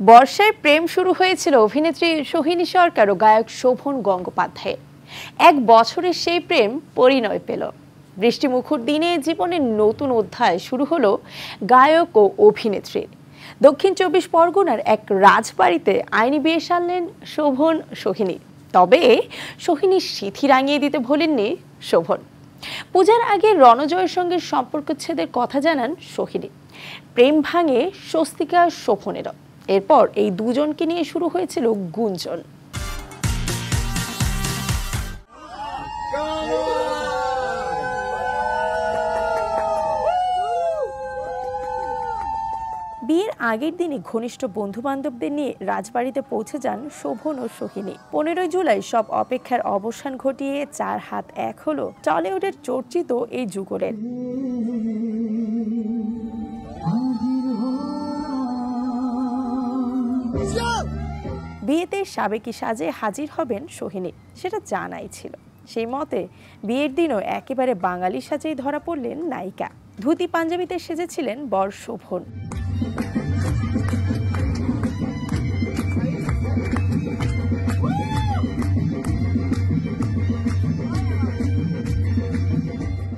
বর্ষায় প্রেম শুরু হয়েছিল অভিনেত্রী সোহিনী সরকার ও গায়ক শোভন গঙ্গোপাধ্যায়ের। এক বছরের সেই প্রেম পরিণয় পেল। বৃষ্টিমুখর দিনে জীবনের নতুন অধ্যায় শুরু হলো গায়ক ও অভিনেত্রীর। দক্ষিণ ২৪ পরগনার এক রাজবাড়িতে আইনি বিয়ে সারলেন শোভন সোহিনী। তবে সোহিনীর সিঁথি রাঙিয়ে দিতে ভোলেননি শোভন। পূজার আগে রণজয়ের সঙ্গে সম্পর্কচ্ছেদের কথা জানান সোহিনী। প্রেম ভাঙে স্বস্তিকা শোভনেরও। এরপর এই দুজনকে নিয়ে শুরু হয়েছিল গুঞ্জন। বিয়ের আগের দিনই ঘনিষ্ঠ বন্ধু বান্ধবদের নিয়ে রাজবাড়িতে পৌঁছে যান শোভন ও সোহিনী। ১৫ জুলাই সব অপেক্ষার অবসান ঘটিয়ে ৪ হাত এক হলো টলিউডের চর্চিত এই যুগলের। বিয়েতে সাবেকি সাজে হাজির হবেন সোহিনী, সেটা জানাই ছিল। সেই মতে বিয়ের দিনও একেবারে বাঙালি সাজেই ধরা পড়লেন নায়িকা। ধুতি পাঞ্জাবিতে সেজেছিলেন বর শোভন।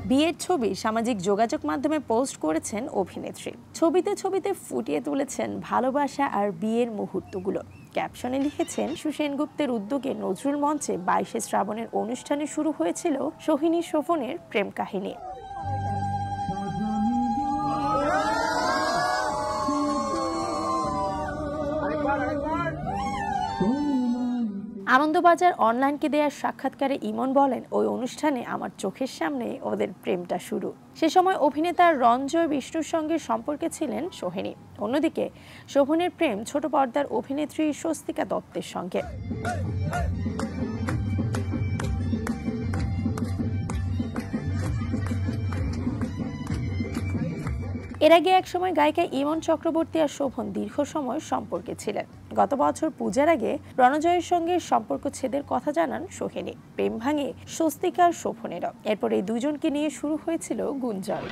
বিয়ের ছবি সামাজিক যোগাযোগ মাধ্যমে পোস্ট করেছেন অভিনেত্রী। ছবিতে ফুটিয়ে তুলেছেন ভালোবাসা আর বিয়ের মুহূর্তগুলো। ক্যাপশনে লিখেছেন, সুসেনগুপ্তের উদ্যোগে নজরুল মঞ্চে ২২শে শ্রাবণের অনুষ্ঠানে শুরু হয়েছিল সোহিনী শোভনের প্রেম কাহিনী। আনন্দবাজার অনলাইনকে দেওয়া সাক্ষাৎকারে ইমন বলেন, ওই অনুষ্ঠানে আমার চোখের সামনে ওদের প্রেমটা শুরু। সে সময় অভিনেতা রণজয় বিষ্ণুর সঙ্গে সম্পর্কে ছিলেন সোহিনী। অন্যদিকে শোভনের প্রেম ছোট পর্দার অভিনেত্রী স্বস্তিকা দত্তের সঙ্গে। এর আগে একসময় গায়িকা ইমন চক্রবর্তী আর শোভন দীর্ঘ সময় সম্পর্কে ছিলেন। গত বছর পূজার আগে রণজয়ের সঙ্গে সম্পর্ক ছেদের কথা জানান সোহিনী। প্রেম ভাঙে স্বস্তিকা আর শোভনেরও। এরপর এই দুজনকে নিয়ে শুরু হয়েছিল গুঞ্জন।